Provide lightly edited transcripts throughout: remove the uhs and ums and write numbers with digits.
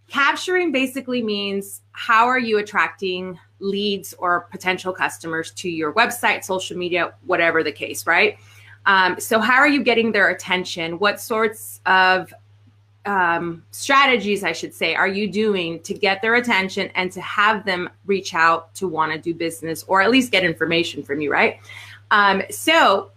Capturing basically means how are you attracting leads or potential customers to your website, social media, whatever the case, right? So how are you getting their attention? What sorts of strategies, I should say, are you doing to get their attention and to have them reach out to want to do business or at least get information from you, right? So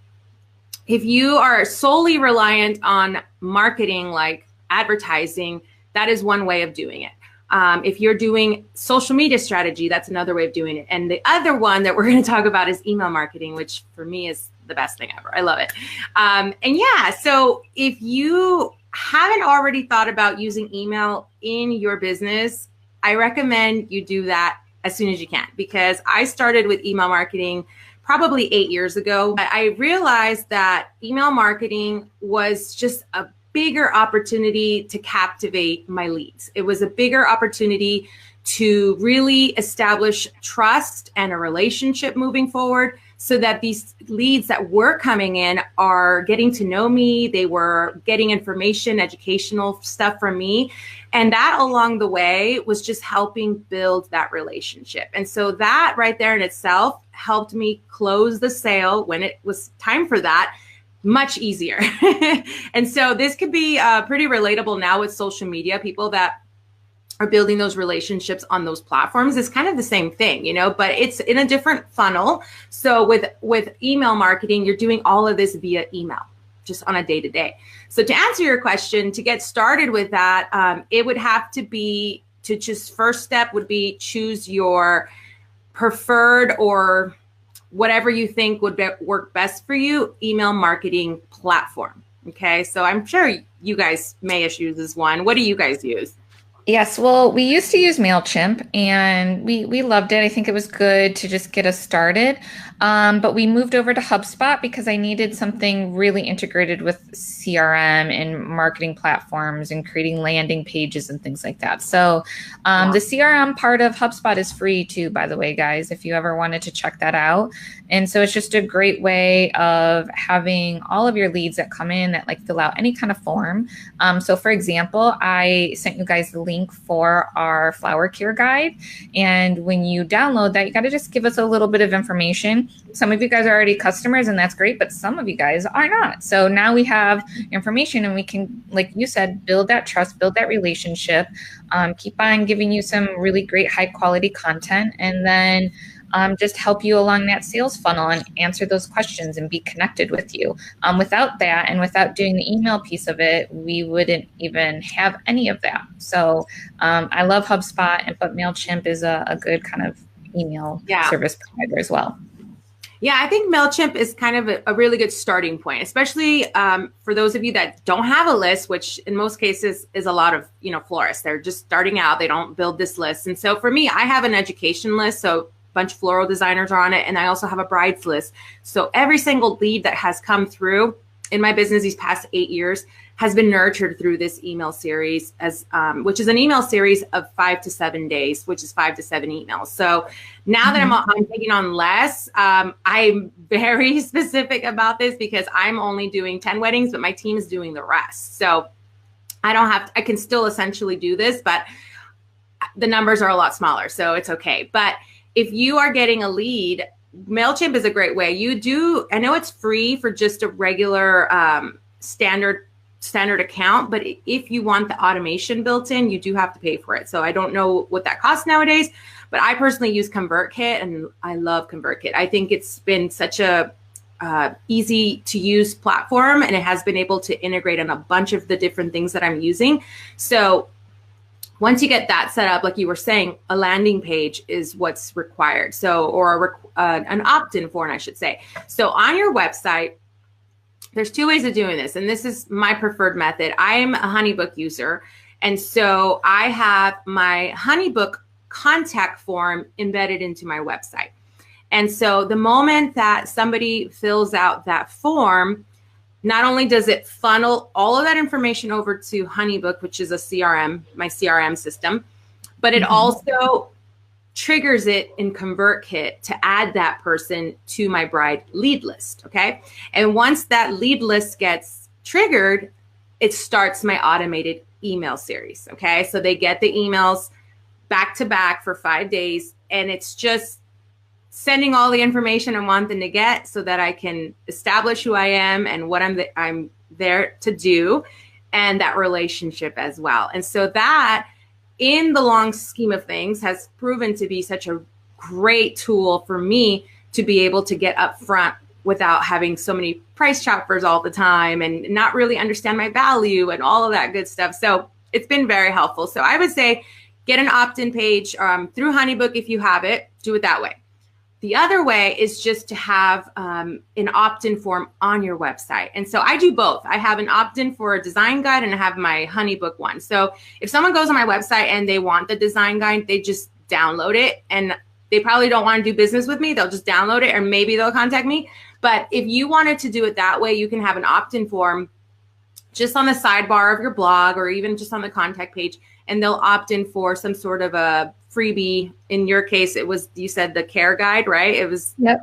if you are solely reliant on marketing like advertising, that is one way of doing it. If you're doing social media strategy, that's another way of doing it. And the other one that we're going to talk about is email marketing, which for me is the best thing ever. I love it. And yeah, so if you haven't already thought about using email in your business, I recommend you do that as soon as you can, because I started with email marketing probably 8 years ago. I realized that email marketing was just a bigger opportunity to captivate my leads. It was a bigger opportunity to really establish trust and a relationship moving forward, so that these leads that were coming in are getting to know me. They were getting information, educational stuff from me. And that along the way was just helping build that relationship. And so that right there in itself helped me close the sale when it was time for that much easier. And so this could be pretty relatable now with social media. People that are building those relationships on those platforms is kind of the same thing, you know, but it's in a different funnel. So with email marketing, you're doing all of this via email, just on a day-to-day. So to answer your question, to get started with that, it would have to be to just first step would be choose your preferred or whatever you think would work best for you email marketing platform. Okay, so I'm sure you guys Mayesh uses one. What do you guys use? Yes, well, we used to use MailChimp and we loved it. I think it was good to just get us started. But we moved over to HubSpot because I needed something really integrated with CRM and marketing platforms and creating landing pages and things like that. So the CRM part of HubSpot is free too, by the way, guys, if you ever wanted to check that out. And so it's just a great way of having all of your leads that come in that like fill out any kind of form. So for example, I sent you guys the link for our flower care guide. And when you download that, you got to just give us a little bit of information. Some of you guys are already customers and that's great, but some of you guys are not. So now we have information and we can, like you said, build that trust, build that relationship, keep on giving you some really great high quality content, and then just help you along that sales funnel and answer those questions and be connected with you. Without that and without doing the email piece of it, we wouldn't even have any of that. So I love HubSpot, but MailChimp is a good kind of email service provider as well. Yeah, I think MailChimp is kind of a really good starting point, especially for those of you that don't have a list, which in most cases is a lot of, florists. They're just starting out. They don't build this list. And so for me, I have an education list. So a bunch of floral designers are on it. And I also have a brides list. So every single lead that has come through in my business these past 8 years has been nurtured through this email series, which is an email series of 5 to 7 days, which is 5 to 7 emails. So now that I'm taking on less, I'm very specific about this because I'm only doing 10 weddings, but my team is doing the rest. So I can still essentially do this, but the numbers are a lot smaller, so it's okay. But if you are getting a lead, MailChimp is a great way. I know it's free for just a regular standard account, but if you want the automation built in, you do have to pay for it. So I don't know what that costs nowadays, but I personally use ConvertKit and I love ConvertKit. I think it's been such a easy to use platform, and it has been able to integrate on a bunch of the different things that I'm using. So once you get that set up, like you were saying, a landing page is what's required. So, or an opt-in form, I should say. So on your website, there's two ways of doing this, and this is my preferred method. I'm a HoneyBook user, and so I have my HoneyBook contact form embedded into my website. And so the moment that somebody fills out that form, not only does it funnel all of that information over to HoneyBook, which is my CRM system, but it also triggers it in ConvertKit to add that person to my bride lead list. Okay. And once that lead list gets triggered, it starts my automated email series. Okay. So they get the emails back to back for 5 days, and it's just sending all the information I want them to get so that I can establish who I am and what I'm there to do, and that relationship as well. And so that, in the long scheme of things, has proven to be such a great tool for me to be able to get up front without having so many price choppers all the time and not really understand my value and all of that good stuff. So it's been very helpful. So I would say get an opt-in page through HoneyBook if you have it. Do it that way. The other way is just to have an opt-in form on your website. And so I do both. I have an opt-in for a design guide, and I have my HoneyBook one. So if someone goes on my website and they want the design guide, they just download it, and they probably don't want to do business with me. They'll just download it, or maybe they'll contact me. But if you wanted to do it that way, you can have an opt-in form just on the sidebar of your blog, or even just on the contact page, and they'll opt in for some sort of a freebie. In your case, it was, you said the care guide, right? It was that,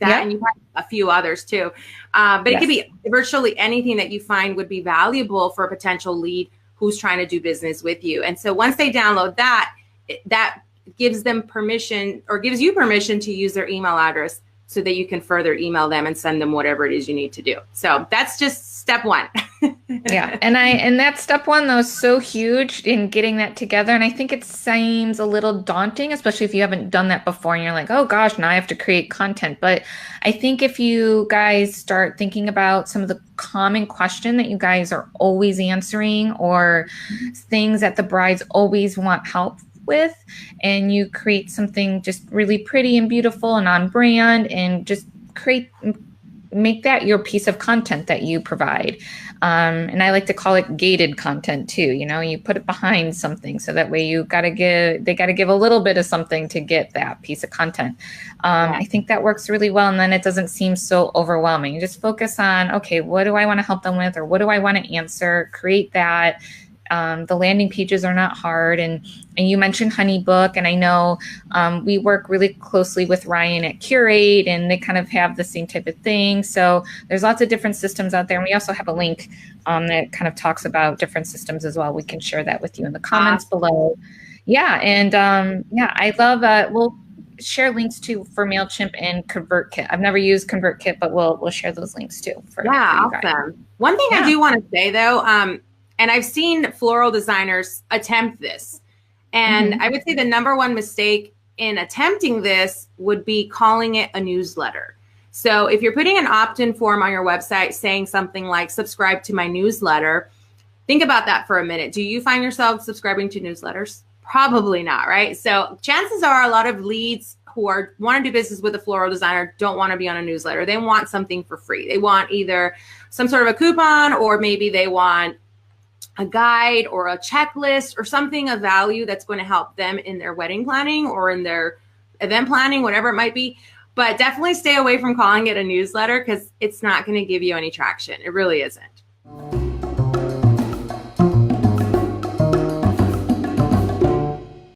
and you had a few others too. But it could be virtually anything that you find would be valuable for a potential lead who's trying to do business with you. And so once they download that, that gives them permission, or gives you permission, to use their email address so that you can further email them and send them whatever it is you need to do. So that's just step one. Yeah. And that step one, though, is so huge in getting that together. And I think it seems a little daunting, especially if you haven't done that before and you're like, oh gosh, now I have to create content. But I think if you guys start thinking about some of the common question that you guys are always answering, or things that the brides always want help with, and you create something just really pretty and beautiful and on brand, and just make that your piece of content that you provide. And I like to call it gated content too. You know, you put it behind something, so that way they got to give a little bit of something to get that piece of content. I think that works really well. And then it doesn't seem so overwhelming. You just focus on, okay, what do I want to help them with? Or what do I want to answer? Create that. The landing pages are not hard. And you mentioned HoneyBook, and I know we work really closely with Ryan at Curate, and they kind of have the same type of thing. So there's lots of different systems out there. And we also have a link that kind of talks about different systems as well. We can share that with you in the comments below. Yeah. And I love, we'll share links too for MailChimp and ConvertKit. I've never used ConvertKit, but we'll share those links too. For you guys. Awesome. One thing I do want to say though, and I've seen floral designers attempt this. And I would say the number one mistake in attempting this would be calling it a newsletter. So if you're putting an opt-in form on your website saying something like subscribe to my newsletter, think about that for a minute. Do you find yourself subscribing to newsletters? Probably not, right? So chances are a lot of leads who want to do business with a floral designer don't want to be on a newsletter. They want something for free. They want either some sort of a coupon, or maybe they want a guide or a checklist or something of value that's going to help them in their wedding planning or in their event planning, whatever it might be. But definitely stay away from calling it a newsletter, because it's not going to give you any traction. It really isn't.